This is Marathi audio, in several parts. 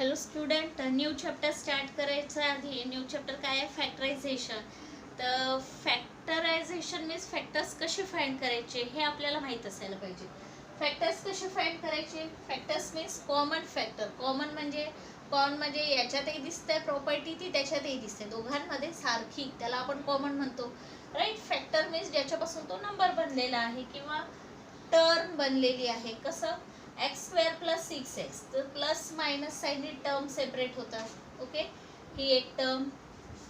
Hello student, new chapter start करायचं आधी न्यू चॅप्टर काय आहे? फॅक्टरायझेशन. तर फॅक्टरायझेशन मीन्स फॅक्टर्स कसे फाइंड करायचे हे आपल्याला माहीत असायला पाहिजे. फॅक्टर्स कसे फाइंड करायचे? Factors means common factor. Common म्हणजे याच्यातही दिसतंय प्रॉपर्टी, ती त्याच्यातही दिसते, दोघांमध्ये सारखी, त्याला आपण कॉमन म्हणतो, राईट. फॅक्टर मीन्स ज्याच्यापासून तो नंबर बनलेला आहे किंवा टर्म बनलेली आहे. कसं? x² + 6x, तर प्लस मायनस साईडनी टर्म सेपरेट होतात. ओके, ही एक टर्म,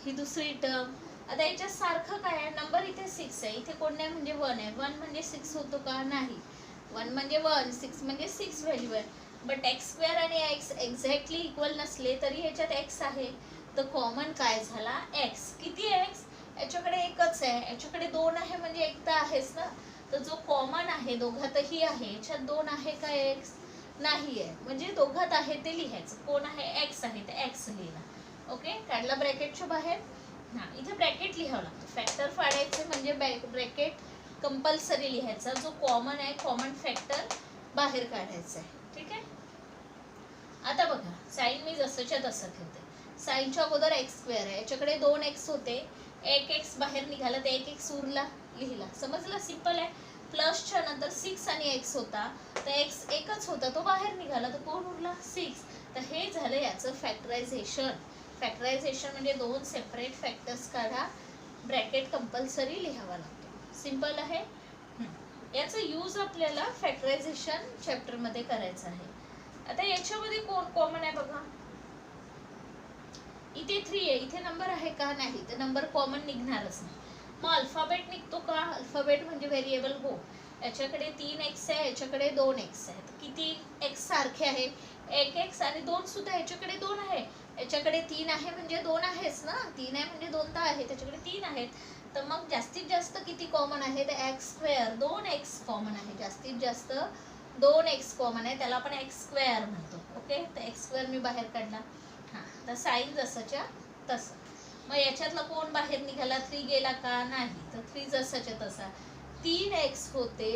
ही दुसरी टर्म. आता याच्यात सारखं काय आहे? नंबर इथे 6 आहे, इथे कोण नाही म्हणजे 1 आहे. 1 म्हणजे 6 होतो का? नाही. 1 म्हणजे 1, 6 म्हणजे 6 व्हॅल्यू आहे. बट x² आणि x एक्झॅक्टली इक्वल नसले तरी ह्याच्यात x आहे, तर कॉमन काय झाला? x. किती आहे x? याच्याकडे एकच आहे, याच्याकडे 2 आहे, म्हणजे एक तर आहेच ना. तर जो कॉमन आहे दोघातही आहे, याच्यात 2 आहे का x? नाही आहे, म्हणजे दोघात आहे ते लिहायचं. कोण आहे? x आहे, तर x लिहिला. ओके, काढला ब्रॅकेटच्या बाहेर. हां, इथे ब्रॅकेट लिहावं लागतं. फॅक्टर फाडायचे म्हणजे ब्रॅकेट कंपल्सरी लिहायचा. जो कॉमन आहे, कॉमन फॅक्टर बाहेर काढायचा आहे. ठीक आहे. आता बघा, साईन मी जसंच्या तसं ठेवते. साईनच्या अगोदर x² आहे, याच्याकडे 2x होते, एक x बाहेर निघाला, तर एक x उरला, लिहिला. समजलं? सिंपल आहे. प्लसच्या नंतर 6 आणि x होता, तर x एकच होता, तो बाहेर निघाला, तर कोण उरला? 6. तर हे झालं याचं फॅक्टरायझेशन. फॅक्टरायझेशन म्हणजे 2 सेपरेट फॅक्टर्स काढा, ब्रॅकेट कंपल्सरी लिहावा लागतो. सिंपल आहे. याचा यूज आपल्याला फॅक्टरायझेशन चॅप्टरमध्ये करायचा आहे. आता याच्यामध्ये कोण कॉमन आहे बघा. इथे 3 आहे, इथे नंबर आहे का? नाही, तर नंबर कॉमन निघणारच नाही. मग अल्फाबेट निघतो का? अल्फाबेट म्हणजे व्हेरिएबल हो. याच्याकडे 3x आहे, याच्याकडे 2x आहे, तर किती x सारखे आहे? 1x आणि 2 सुद्धा, याच्याकडे 2 आहे, याच्याकडे 3 आहे, म्हणजे 2 आहेच ना. 3 आहे म्हणजे 2 तर आहे, त्याच्याकडे 3 आहेत. तर मग जास्तीत जास्त किती कॉमन आहे? तर x², 2x कॉमन आहे. जास्तीत जास्त 2x कॉमन आहे, त्याला आपण x² म्हणतो. ओके, तर x² मी बाहेर काढला. हां, तर साईन जसंच्या तसं. मग याच्यातला कोण बाहेर निघाला? 3 गेला का? नाही, तर 3 जसंच्या तसा. 3x होते,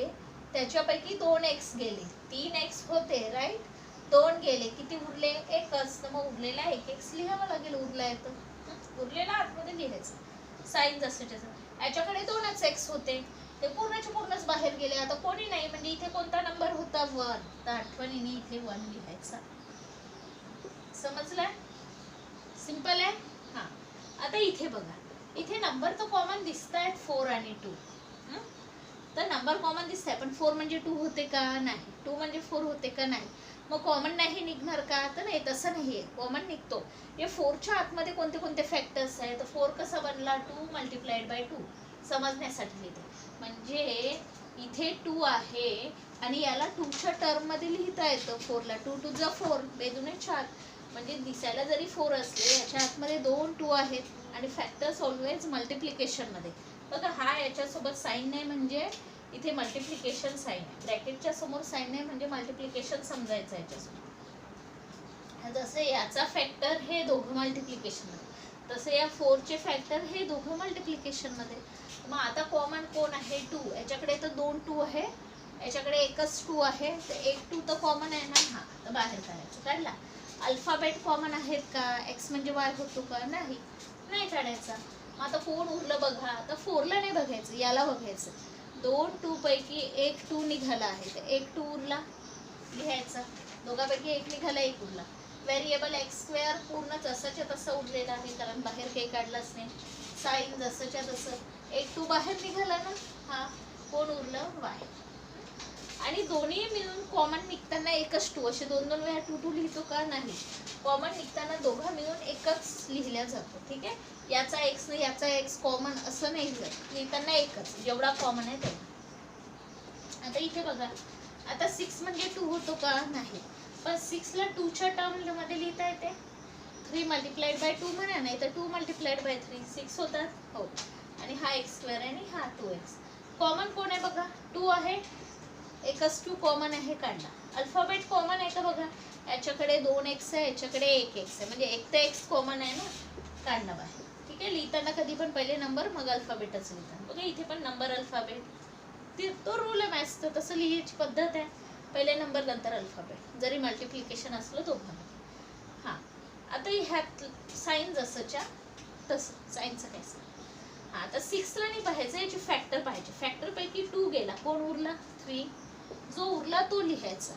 त्याच्यापैकी 2x गेले. 3x होते, राईट. 2 गेले, किती उरले? एकच. तर मग उरलेला 1x लिहावं लागेल. उरला आहे तर उरलेला आतमध्ये लिहायचं. साईन जसंच्या तसं. याच्याकडे 2च x होते, ते पूर्णच्या पूर्णच बाहेर गेले. आता कोणी नाही, म्हणजे इथे कोणता नंबर होता? 1, तर आठवणीने इथे 1 लिहायचा. समजलं? सिंपल आहे. हां, आता इथे बघा, इथे नंबर तर कॉमन दिसत आहेत, 4 आणि 2. तर नंबर कॉमन दिसत आहे, पण 4 म्हणजे 2 होते का? नाही. 2 म्हणजे 4 होते का? नाही. मग कॉमन नाही निघणार का? तर नाही, तसं नाही आहे, कॉमन निघतो. या 4च्या आतमध्ये कोणते कोणते फॅक्टर्स आहेत? तर 4 कसा बनला? 2 × 2. समजण्यासाठी लिहिते. म्हणजे इथे 2 आहे आणि याला 2च्या टर्ममध्ये लिहिता येतं. 4ला 2 × 2 = 4, बेदुने 4. म्हणजे दिसायला जरी 4 असले, याच्या आतमध्ये 2 2 आहेत आणि फॅक्टर्स ऑलवेज मल्टिप्लिकेशनमध्ये. बघा, हा याच्यासोबत साईन नाही, म्हणजे इथे मल्टिप्लिकेशन साईन आहे. ब्रॅकेटच्या समोर साईन नाही म्हणजे मल्टिप्लिकेशन समजायचं याच्यासमोर. जसं याचा फॅक्टर हे दोघं मल्टिप्लिकेशनमध्ये, तसं या 4चे फॅक्टर हे दोघं मल्टिप्लिकेशनमध्ये. मग आता कॉमन कोण आहे? 2. याच्याकडे तर 2 2 आहे, याच्याकडे एकच 2 आहे, तर एक 2 तर कॉमन आहे ना. हां, तर बाहेर काढायचं. काढला. अल्फाबेट कॉमन आहेत का? x म्हणजे y होतो का? नाही, नाही काढायचा. मग आता कोण उरलं बघा. आता 4ला नाही बघायचं, याला बघायचं. 2 2 पैकी एक 2 निघाला आहे, तर एक 2 उरला, लिहायचा. दोघांपैकी एक निघाला, एक उरला. व्हेरिएबल x² पूर्ण जसंच्या तसं उरलेलं आहे, कारण बाहेर काही काढलंच नाही. साईन जसंच्या तसं. एक 2 बाहेर निघाला ना. हां, कोण उरलं? y. आणि दोन्ही मिळून कॉमन निघताना एकच 2, असे 2 वेळा 2 2 लिहितो का? नाही. कॉमन निघताना दोघं मिळून एकच लिहिल्या जातो. ठीक आहे. याचा x नाही, याचा x कॉमन असं नाही लिहिताना एकच, जेवढा कॉमन आहे तेवढा. आता इथे बघा, आता 6 म्हणजे 2 होतो का? नाही. पण 6ला 2च्या टर्ममध्ये लिहिता येते. 3 × 2 म्हणा, नाही तर 2 × 3. 6 होतात. हो. आणि हा x² आणि हा 2x. कॉमन कोण आहे बघा? 2 आहे, एकच 2 कॉमन आहे, काढला. अल्फाबेट कॉमन आहे का बघा. याच्याकडे 2x आहे, याच्याकडे 1x आहे, म्हणजे एक तर x कॉमन आहे ना. काढला बाहेर. ठीक आहे. लिहिताना कधी पण पहिले नंबर मग अल्फाबेटच लिहितात. बघा, इथे पण नंबर अल्फाबेट, तो रूल आहे मॅथ्सचा, तसं लिहायची पद्धत आहे. पहिले नंबर नंतर अल्फाबेट, जरी मल्टिप्लिकेशन असलं दोघांमध्ये. हां, आता ह्यात साईन जसंच्या तसं, साईनचं काय सांग. हा आता 6ला नाही पाहायचं, याची फॅक्टर पाहिजे. फॅक्टर पैकी 2 गेला, कोण उरला 3, जो उरला तो लिहायचा.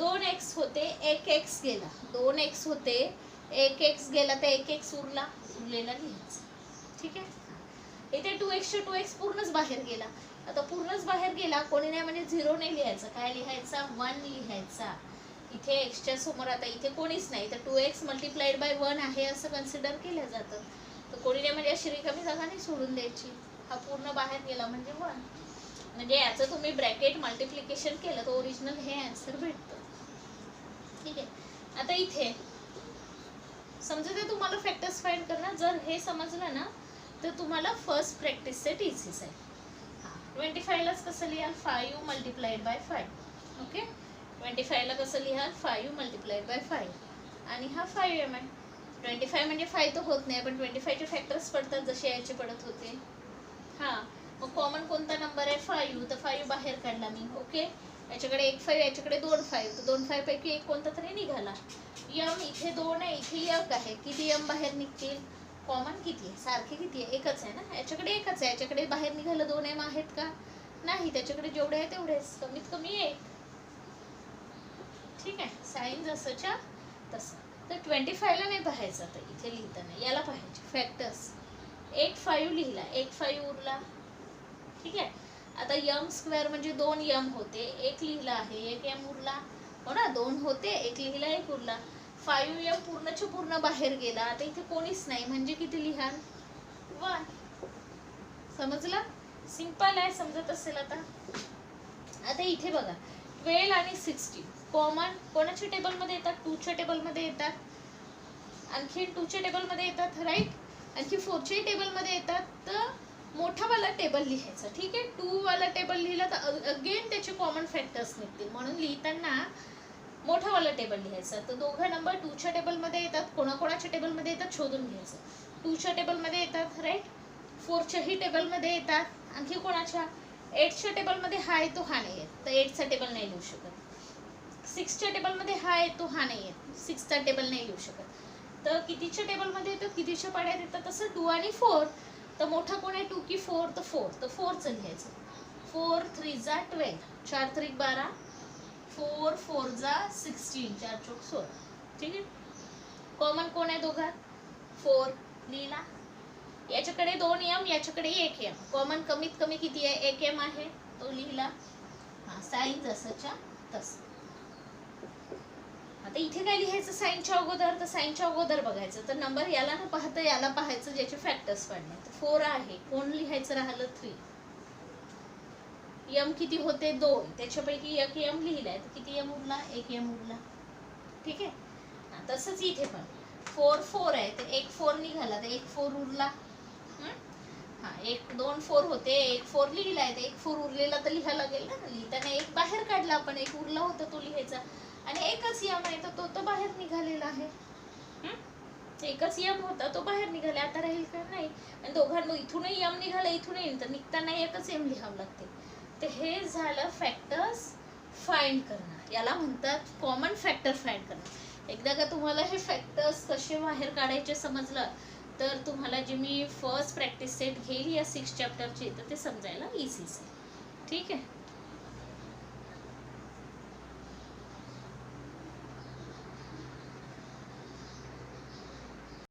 2x होते, 1x गेला, 2x होते, 1x गेला, तर 1x उरला, उरलेला लिहायचा. ठीक आहे. इथे 2x चे 2x पूर्णच बाहेर गेला. आता पूर्णच बाहेर गेला, कोणी नाही म्हणजे 0 नाही लिहायचा, काय लिहायचा 1 लिहायचा. इथे x च्या समोर आता इथे कोणीच नाही, तर 2x मल्टिप्लाइड बाय 1 आहे असं कन्सिडर केलं जातं. तर कोणी नाही म्हणजे अशी रिकामी जागा नाही सोडून द्यायची. हा पूर्ण बाहेर गेला म्हणजे 1, म्हणजे याचं तुम्ही ब्रॅकेट मल्टिप्लिकेशन केलं तर ओरिजिनल हे आन्सर भेटतं. ठीक आहे. आता इथे समजा ते तुम्हाला फॅक्टर्स फाइंड करणं, जर हे समजलं ना तर तुम्हाला फर्स्ट प्रॅक्टिस सेट इझीच आहे. 25लाच कसं लिहाल 5 मल्टिप्लाइड बाय 5. ओके. 25ला कसं लिहाल 5 मल्टिप्लाइड बाय 5 आणि हा 5m आहे. 25 म्हणजे 5 तर होत नाही, पण 25चे फॅक्टर्स पडतात जसे याचे पडत होते. हां, मग कॉमन कोणता नंबर आहे 5, तर 5 बाहेर काढला मी. ओके. याच्याकडे 1 5, याच्याकडे 2 5, तर 2 5 पैकी एक कोणता तरी निघाला. यम इथे 2 आहे, इथे 1 आहे, किती यम बाहेर निघतील. कॉमन किती आहे, सारखे किती आहे, एकच आहे ना. याच्याकडे एकच आहे, याच्याकडे बाहेर निघालं 2 एम आहेत का नाही, त्याच्याकडे जेवढे आहे तेवढेच, कमीत कमी 1. ठीक आहे. साईन जसंच्या तसं. तर 25ला नाही पाहायचं, तर इथे लिहिताना याला पाहायचे फॅक्टर्स. 1 5 लिहिला, 1 5 उरला. ठीक आहे. आता यम स्क्वेअर म्हणजे 2 यम होते, 1 लिहिला आहे, 1 यम उरला. हो ना, 2 होते, 1 लिहिला, 1 उरला. 5 यम पूर्णच्या पूर्ण बाहेर गेला. आता इथे कोणीच नाही म्हणजे किती लिहाल 1. समजलं. सिंपल आहे, समजत असेल. आता इथे बघा 12 आणि 16 कॉमन कोणाच्या टेबलमध्ये येतात, 2च्या टेबलमध्ये येतात, आणखी 2च्या टेबलमध्ये येतात, राईट. आणखी 4च्या टेबलमध्ये येतात. तर मोठावाला टेबल लिहायचा. ठीक आहे. 2 वाला टेबल लिहिला तर अगेन त्याचे कॉमन फॅक्टर्स निघतील, म्हणून लिहिताना मोठावाला टेबल लिहायचा. तर दोघं नंबर 2च्या टेबलमध्ये येतात, कोणाकोणाच्या टेबलमध्ये येतात शोधून घ्यायचं. 2च्या टेबलमध्ये येतात, राईट. 4च्याही टेबलमध्ये येतात, आणखी कोणाच्या 8च्या टेबलमध्ये हा आहे तो हा नाही येत, तर 8चा टेबल नाही लिहू शकत. 6च्या टेबलमध्ये हा आहे तो हा नाही येत, 6चा टेबल नाही लिहू शकत. तर कितीच्या टेबलमध्ये येतं, कितीच्या पाड्यात येतं, तसं 2 आणि 4. तर मोठा कोण आहे 2 की 4, तर 4, तर 4चं लिहायचं. 4 3 जा 12, 4 3 12, 4 4 जा 16, 4 चौक 16. ठीक आहे. कॉमन कोण आहे दोघात 4 लिहिला. याच्याकडे 2 एम, याच्याकडे 1 एम. कॉमन कमीत कमी किती आहे 1 एम आहे, तो लिहिला. हा साईन जसंच्या तसं. आता इथे काय लिहायचं साईनच्या अगोदर, तर साईनच्या अगोदर बघायचं. तर नंबर याला न पाहता याला पाहायचं ज्याचे फॅक्टर्स पडले. तर 4 आहे, कोण लिहायचं राहिलं 3. यम किती होते 2, त्याच्यापैकी 1 यम लिहिलाय, तर किती यम उरला 1 यम उरला. ठीक आहे. तसंच इथे पण 4 4 आहे, तर 1 4 निघाला, तर 1 4 उरला. हा 1 2 4 होते, 1 4 लिहिलाय, तर 1 4 उरलेला तर लिहायला लागेल ना. लिहिताना 1 बाहेर काढला आपण, 1 उरला होता तो लिहायचा. आणि एकच यम आहे तर तो बाहेर निघालेला आहे. एकच यम होता तो बाहेर निघाला, आता राहील का नाही. आणि दोघांना इथूनही यम निघाला, इथूनही, तर निघताना एकच यम लिहावं लागते. तर हे झालं फॅक्टर्स फाइंड करणं, याला म्हणतात कॉमन फॅक्टर फाइंड करणं. एकदा का तुम्हाला हे फॅक्टर्स कसे बाहेर काढायचे समजलं, तर तुम्हाला जे मी फर्स्ट प्रॅक्टिस सेट घेईल या 6 चॅप्टरची, तर ते समजायला इझीच आहे. ठीक आहे.